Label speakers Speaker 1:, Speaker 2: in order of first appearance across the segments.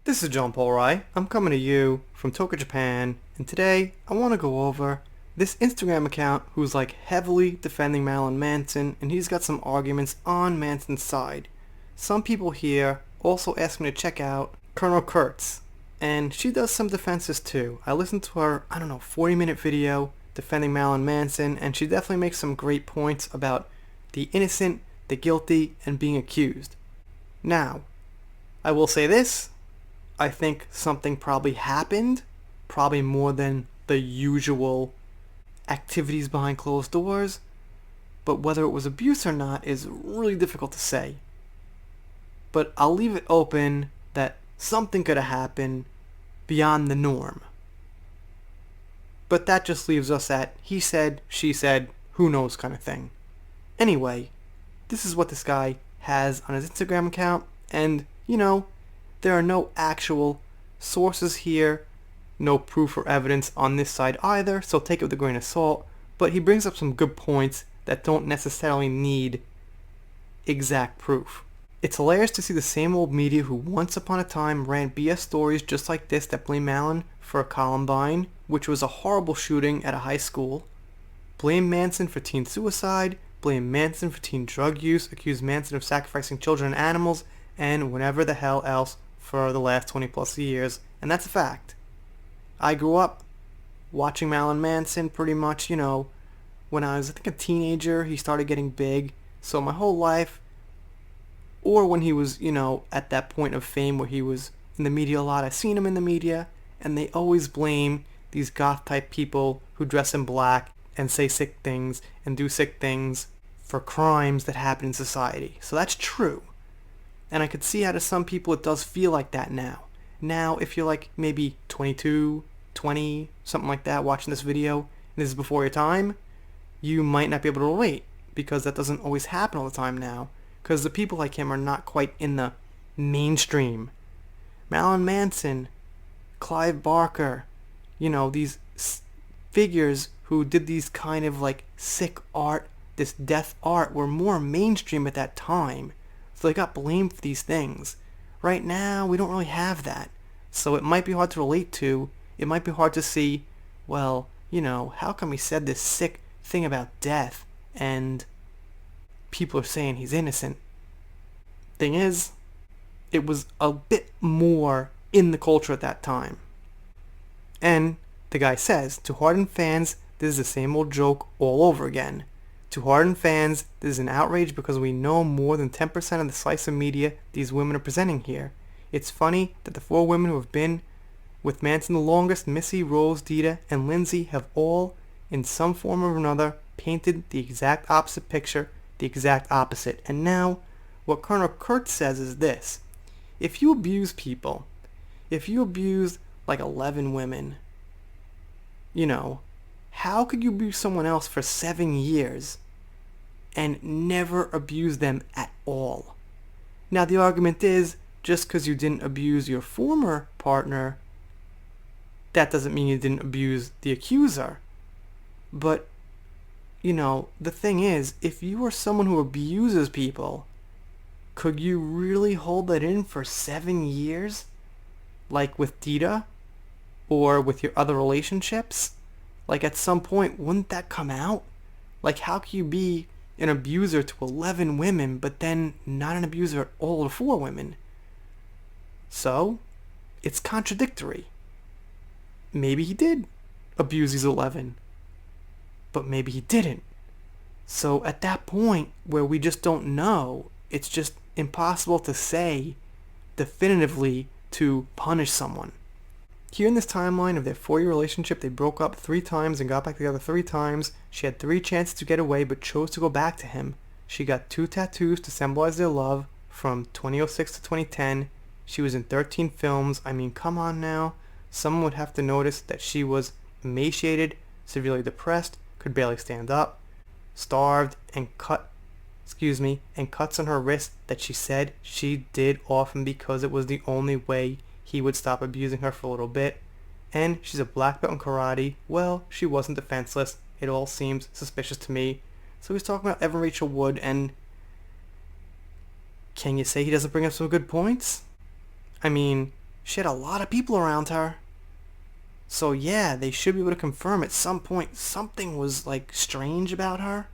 Speaker 1: This is John Paul Rai. I'm coming to you from Tokyo, Japan, and today I want to go over this Instagram account who's like heavily defending Marilyn Manson, and he's got some arguments on Manson's side. Some people here also asked me to check out Colonel Kurtz, and she does some defenses too. I listened to her, 40-minute video defending Marilyn Manson, and she definitely makes some great points about the innocent, the guilty, and being accused. Now, I will say this. I think something probably happened, probably more than the usual activities behind closed doors, but whether it was abuse or not is really difficult to say. But I'll leave it open that something could have happened beyond the norm. But that just leaves us at he said, she said, who knows kind of thing. Anyway, this is what this guy has on his Instagram account, and, there are no actual sources here, no proof or evidence on this side either, so take it with a grain of salt, but he brings up some good points that don't necessarily need exact proof. It's hilarious to see the same old media who once upon a time ran BS stories just like this that blame Marilyn for Columbine, which was a horrible shooting at a high school, blame Manson for teen suicide, blame Manson for teen drug use, accuse Manson of sacrificing children and animals, and whatever the hell else for the last 20 plus years, and that's a fact. I grew up watching Marilyn Manson pretty much, when I was, a teenager. He started getting big, so my whole life, or when he was, at that point of fame where he was in the media a lot, I've seen him in the media, and they always blame these goth type people who dress in black and say sick things and do sick things for crimes that happen in society. So that's true. And I could see how to some people it does feel like that now. Now, if you're like maybe 22, 20, something like that, watching this video, and this is before your time, you might not be able to relate, because that doesn't always happen all the time now, because the people like him are not quite in the mainstream. Marilyn Manson, Clive Barker, these figures who did these kind of like sick art, this death art, were more mainstream at that time. So they got blamed for these things. Right now, we don't really have that. So it might be hard to relate to. It might be hard to see, well, how come he said this sick thing about death and people are saying he's innocent? Thing is, it was a bit more in the culture at that time. And the guy says, to hardened fans, this is the same old joke all over again. To hardened fans, this is an outrage because we know more than 10% of the slice of media these women are presenting here. It's funny that the four women who have been with Manson the longest, Missy, Rose, Dita, and Lindsay, have all, in some form or another, painted the exact opposite picture, the exact opposite. And now, what Colonel Kurtz says is this. If you abuse people, if you abuse like 11 women, how could you abuse someone else for 7 years and never abuse them at all? Now the argument is, just because you didn't abuse your former partner, that doesn't mean you didn't abuse the accuser. But, the thing is, if you are someone who abuses people, could you really hold that in for 7 years? Like with Dita? Or with your other relationships? Like at some point, wouldn't that come out? Like how can you be an abuser to 11 women, but then not an abuser at all to 4 women? So, it's contradictory. Maybe he did abuse these 11, but maybe he didn't. So at that point, where we just don't know, it's just impossible to say definitively to punish someone. Here in this timeline of their 4-year relationship, they broke up 3 times and got back together 3 times. She had 3 chances to get away but chose to go back to him. She got 2 tattoos to symbolize their love from 2006 to 2010. She was in 13 films. I mean, come on now. Someone would have to notice that she was emaciated, severely depressed, could barely stand up, starved, and cuts on her wrist that she said she did often because it was the only way he would stop abusing her for a little bit. And she's a black belt in karate. Well, she wasn't defenseless. It all seems suspicious to me. So he's talking about Evan Rachel Wood, and Can you say he doesn't bring up some good points? I mean, she had a lot of people around her. So yeah, they should be able to confirm at some point something was like strange about her.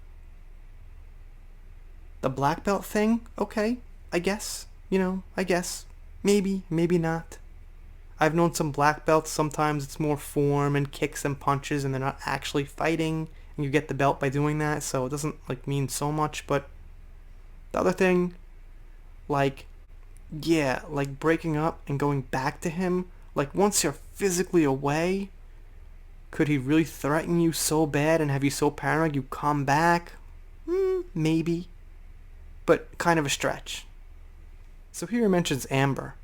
Speaker 1: The black belt thing, okay, I guess. I guess. Maybe, maybe not. I've known some black belts, sometimes it's more form and kicks and punches and they're not actually fighting and you get the belt by doing that, so it doesn't like mean so much. But the other thing, like, yeah, like breaking up and going back to him, like once you're physically away, could he really threaten you so bad and have you so paranoid you come back? Maybe. But kind of a stretch. So here he mentions Amber.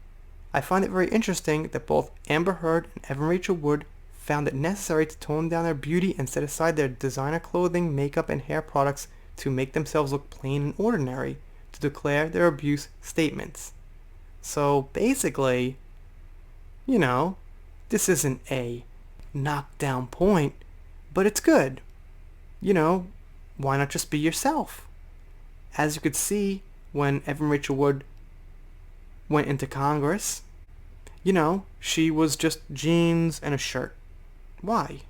Speaker 1: I find it very interesting that both Amber Heard and Evan Rachel Wood found it necessary to tone down their beauty and set aside their designer clothing, makeup, and hair products to make themselves look plain and ordinary, to declare their abuse statements. So basically, this isn't a knockdown point, but it's good. Why not just be yourself? As you could see, when Evan Rachel Wood went into Congress, she was just jeans and a shirt. Why?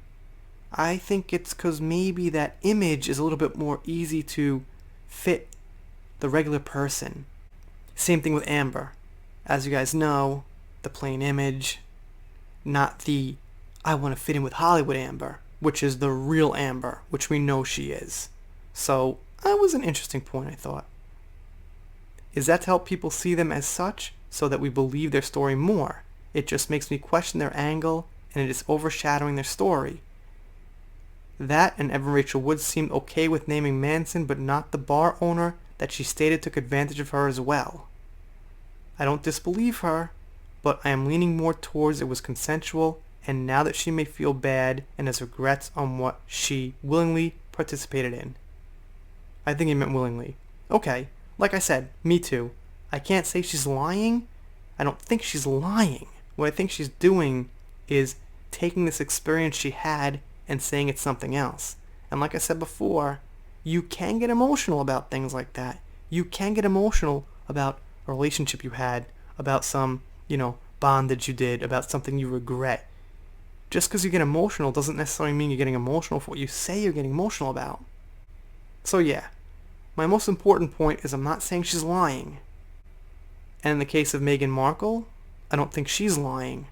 Speaker 1: I think it's because maybe that image is a little bit more easy to fit the regular person. Same thing with Amber. As you guys know, the plain image, not the I want to fit in with Hollywood Amber, which is the real Amber, which we know she is. So that was an interesting point, I thought. Is that to help people see them as such so that we believe their story more? It just makes me question their angle and it is overshadowing their story. That and Evan Rachel Wood seemed okay with naming Manson but not the bar owner that she stated took advantage of her as well. I don't disbelieve her, but I am leaning more towards it was consensual, and now that she may feel bad and has regrets on what she willingly participated in. I think he meant willingly. Okay, like I said, me too. I can't say she's lying. I don't think she's lying. What I think she's doing is taking this experience she had and saying it's something else. And like I said before, you can get emotional about things like that. You can get emotional about a relationship you had, about some, bondage you did, about something you regret. Just because you get emotional doesn't necessarily mean you're getting emotional for what you say you're getting emotional about. So yeah, my most important point is I'm not saying she's lying. And in the case of Meghan Markle, I don't think she's lying.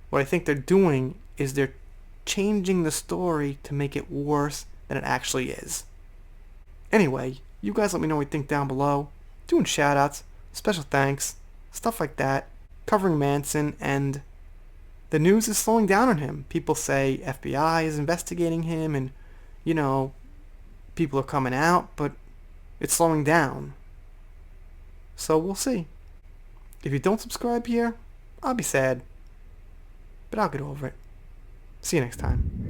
Speaker 1: What I think they're doing is they're changing the story to make it worse than it actually is. Anyway, you guys let me know what you think down below. Doing shoutouts, special thanks, stuff like that, covering Manson, and the news is slowing down on him. People say FBI is investigating him and, people are coming out, but it's slowing down. So we'll see. If you don't subscribe here, I'll be sad. But I'll get over it. See you next time.